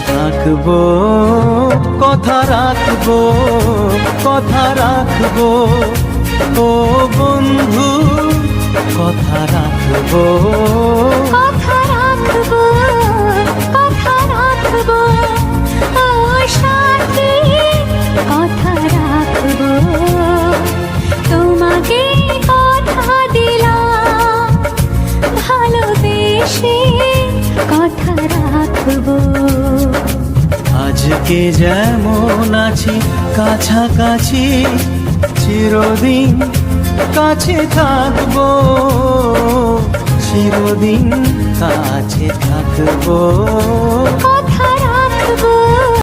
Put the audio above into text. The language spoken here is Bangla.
থাকবো, কথা রাখবো, কথা রাখবো, ও বন্ধু কথা রাখবো। কথা রাখবো, কথা রাখবো, ও সাথী কথা রাখবো। তোমাকে কথা দিলাম ভালোবেসে কথা রাখবো। আজকে যেমন আছি কাছাকাছি, চিরদিন কাছে থাকবো, চিরদিন কাছে থাকবো। কথা রাখবো।